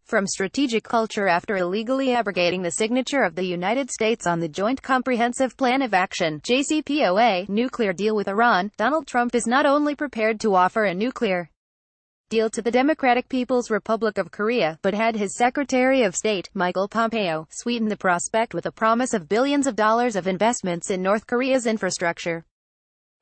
from strategic culture after illegally abrogating the signature of the United States on the Joint Comprehensive Plan of Action (JCPOA) nuclear deal with Iran, Donald Trump is not only prepared to offer a nuclear deal to the Democratic People's Republic of Korea, but had his Secretary of State, Michael Pompeo, sweeten the prospect with a promise of billions of dollars of investments in North Korea's infrastructure.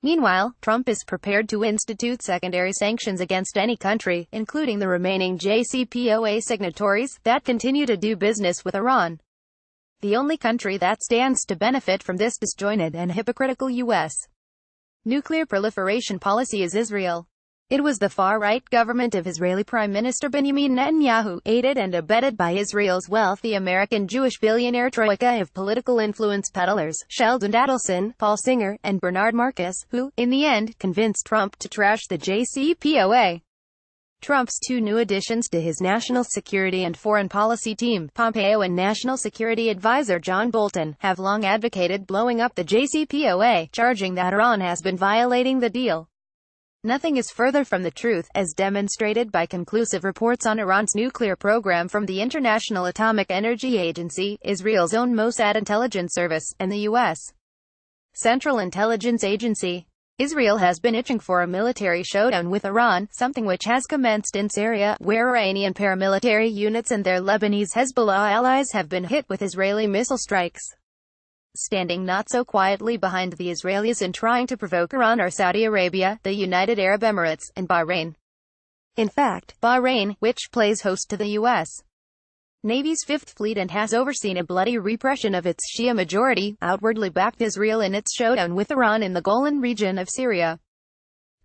Meanwhile, Trump is prepared to institute secondary sanctions against any country, including the remaining JCPOA signatories, that continue to do business with Iran. The only country that stands to benefit from this disjointed and hypocritical U.S. nuclear proliferation policy is Israel. It was the far-right government of Israeli Prime Minister Benjamin Netanyahu, aided and abetted by Israel's wealthy American Jewish billionaire troika of political influence peddlers, Sheldon Adelson, Paul Singer, and Bernard Marcus, who, in the end, convinced Trump to trash the JCPOA. Trump's two new additions to his national security and foreign policy team, Pompeo and National Security Advisor John Bolton, have long advocated blowing up the JCPOA, charging that Iran has been violating the deal. Nothing is further from the truth, as demonstrated by conclusive reports on Iran's nuclear program from the International Atomic Energy Agency, Israel's own Mossad intelligence service, and the U.S. Central Intelligence Agency. Israel has been itching for a military showdown with Iran, something which has commenced in Syria, where Iranian paramilitary units and their Lebanese Hezbollah allies have been hit with Israeli missile strikes. Standing not so quietly behind the Israelis in trying to provoke Iran are Saudi Arabia, the United Arab Emirates, and Bahrain. In fact, Bahrain, which plays host to the U.S. Navy's Fifth Fleet and has overseen a bloody repression of its Shia-majority, outwardly backed Israel in its showdown with Iran in the Golan region of Syria.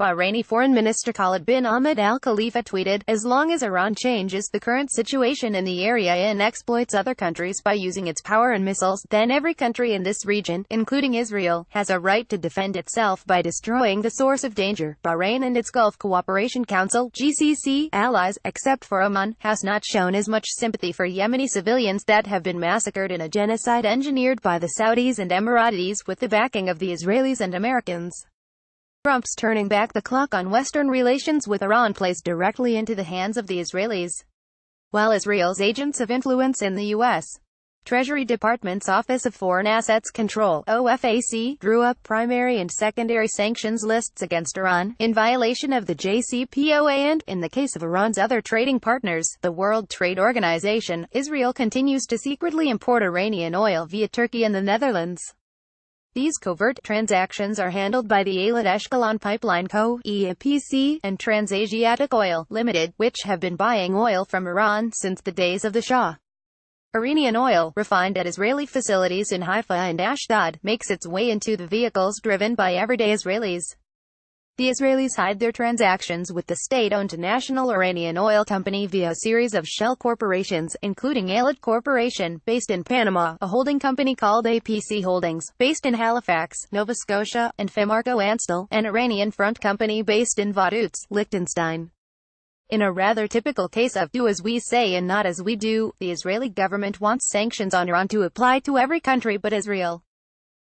Bahraini Foreign Minister Khalid bin Ahmed Al Khalifa tweeted, "As long as Iran changes the current situation in the area and exploits other countries by using its power and missiles, then every country in this region, including Israel, has a right to defend itself by destroying the source of danger." Bahrain and its Gulf Cooperation Council (GCC) allies, except for Oman, has not shown as much sympathy for Yemeni civilians that have been massacred in a genocide engineered by the Saudis and Emiratis with the backing of the Israelis and Americans. Trump's turning back the clock on Western relations with Iran plays directly into the hands of the Israelis. While Israel's agents of influence in the U.S. Treasury Department's Office of Foreign Assets Control (OFAC) drew up primary and secondary sanctions lists against Iran, in violation of the JCPOA and, in the case of Iran's other trading partners, the World Trade Organization, Israel continues to secretly import Iranian oil via Turkey and the Netherlands. These covert transactions are handled by the Eilat Eshkelon Pipeline Co., EPC, and Transasiatic Oil, Limited, which have been buying oil from Iran since the days of the Shah. Iranian oil, refined at Israeli facilities in Haifa and Ashdod, makes its way into the vehicles driven by everyday Israelis. The Israelis hide their transactions with the state-owned National Iranian Oil Company via a series of shell corporations, including Eilat Corporation, based in Panama, a holding company called APC Holdings, based in Halifax, Nova Scotia, and Femarco Anstel, an Iranian front company based in Vaduz, Liechtenstein. In a rather typical case of do as we say and not as we do, the Israeli government wants sanctions on Iran to apply to every country but Israel.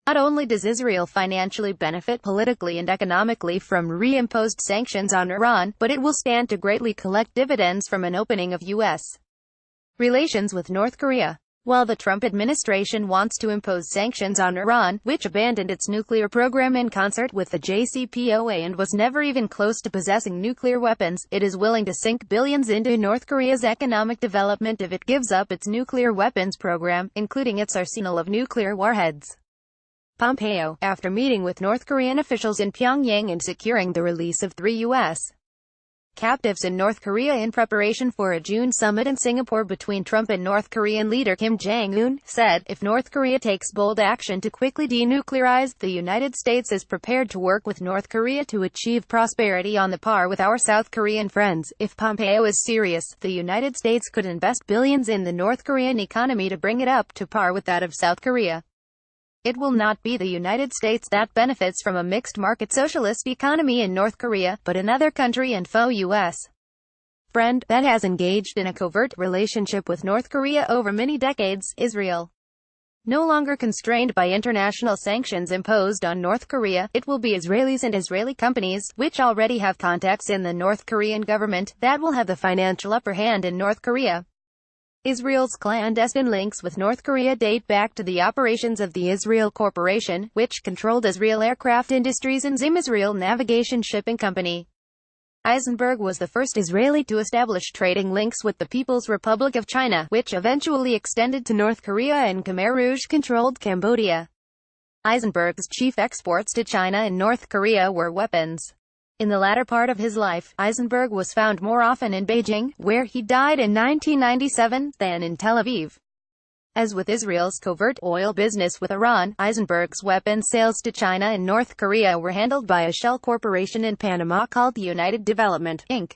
Not only does Israel financially benefit politically and economically from reimposed sanctions on Iran, but it will stand to greatly collect dividends from an opening of U.S. relations with North Korea. While the Trump administration wants to impose sanctions on Iran, which abandoned its nuclear program in concert with the JCPOA and was never even close to possessing nuclear weapons, it is willing to sink billions into North Korea's economic development if it gives up its nuclear weapons program, including its arsenal of nuclear warheads. Pompeo, after meeting with North Korean officials in Pyongyang and securing the release of 3 U.S. captives in North Korea in preparation for a June summit in Singapore between Trump and North Korean leader Kim Jong-un, said, "If North Korea takes bold action to quickly denuclearize, the United States is prepared to work with North Korea to achieve prosperity on the par with our South Korean friends." If Pompeo is serious, the United States could invest billions in the North Korean economy to bring it up to par with that of South Korea. It will not be the United States that benefits from a mixed-market socialist economy in North Korea, but another country and foe U.S. friend that has engaged in a covert relationship with North Korea over many decades, Israel. No longer constrained by international sanctions imposed on North Korea, it will be Israelis and Israeli companies, which already have contacts in the North Korean government, that will have the financial upper hand in North Korea. Israel's clandestine links with North Korea date back to the operations of the Israel Corporation, which controlled Israel Aircraft Industries and Zim Israel Navigation Shipping Company. Eisenberg was the first Israeli to establish trading links with the People's Republic of China, which eventually extended to North Korea and Khmer Rouge-controlled Cambodia. Eisenberg's chief exports to China and North Korea were weapons. In the latter part of his life, Eisenberg was found more often in Beijing, where he died in 1997, than in Tel Aviv. As with Israel's covert oil business with Iran, Eisenberg's weapons sales to China and North Korea were handled by a shell corporation in Panama called United Development, Inc.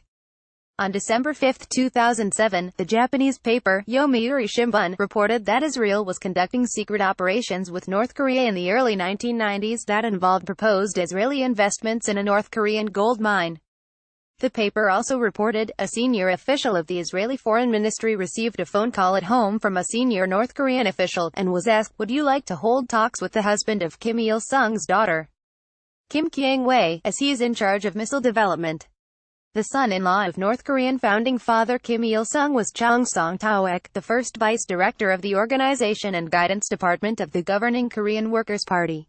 On December 5, 2007, the Japanese paper, Yomiuri Shimbun, reported that Israel was conducting secret operations with North Korea in the early 1990s that involved proposed Israeli investments in a North Korean gold mine. The paper also reported, a senior official of the Israeli Foreign Ministry received a phone call at home from a senior North Korean official, and was asked, "Would you like to hold talks with the husband of Kim Il-sung's daughter, Kim Kyang-wei, as he is in charge of missile development?" The son-in-law of North Korean founding father Kim Il-sung was Chung Song-taek, the first vice director of the organization and guidance department of the governing Korean Workers' Party.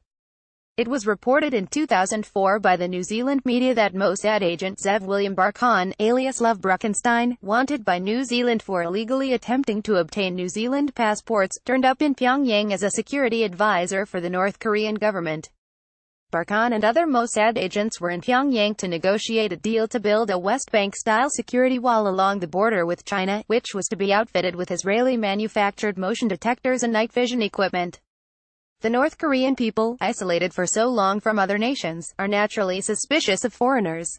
It was reported in 2004 by the New Zealand media that Mossad agent Zev William Barkhan, alias Love Bruckenstein, wanted by New Zealand for illegally attempting to obtain New Zealand passports, turned up in Pyongyang as a security advisor for the North Korean government. Barkhan and other Mossad agents were in Pyongyang to negotiate a deal to build a West Bank-style security wall along the border with China, which was to be outfitted with Israeli-manufactured motion detectors and night vision equipment. The North Korean people, isolated for so long from other nations, are naturally suspicious of foreigners.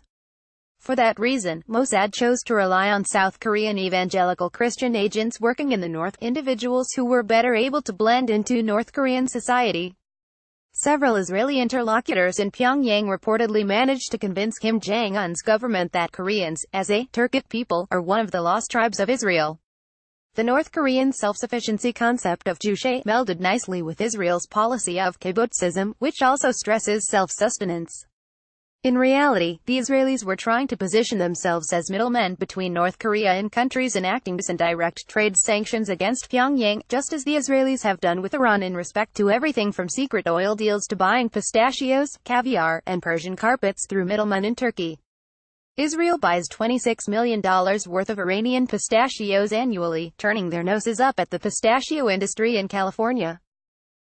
For that reason, Mossad chose to rely on South Korean evangelical Christian agents working in the North, individuals who were better able to blend into North Korean society. Several Israeli interlocutors in Pyongyang reportedly managed to convince Kim Jong-un's government that Koreans, as a Turkic people, are one of the lost tribes of Israel. The North Korean self-sufficiency concept of Juche melded nicely with Israel's policy of kibbutzism, which also stresses self-sustenance. In reality, the Israelis were trying to position themselves as middlemen between North Korea and countries enacting indirect trade sanctions against Pyongyang, just as the Israelis have done with Iran in respect to everything from secret oil deals to buying pistachios, caviar, and Persian carpets through middlemen in Turkey. Israel buys $26 million worth of Iranian pistachios annually, turning their noses up at the pistachio industry in California.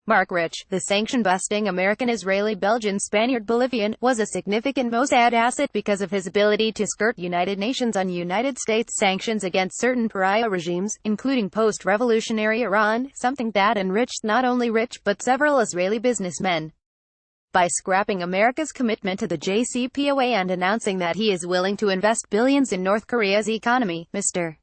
Mark Rich, the sanction-busting American-Israeli-Belgian-Spaniard-Bolivian, was a significant Mossad asset because of his ability to skirt United Nations on United States sanctions against certain pariah regimes, including post-revolutionary Iran, something that enriched not only Rich but several Israeli businessmen. By scrapping America's commitment to the JCPOA and announcing that he is willing to invest billions in North Korea's economy, Mr.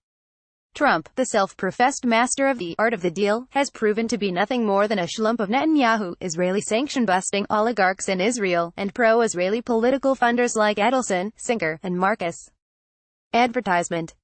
Trump, the self-professed master of the art of the deal, has proven to be nothing more than a Schlump of Netanyahu, Israeli sanction-busting oligarchs in Israel, and pro-Israeli political funders like Edelson, Singer, and Marcus. Advertisement.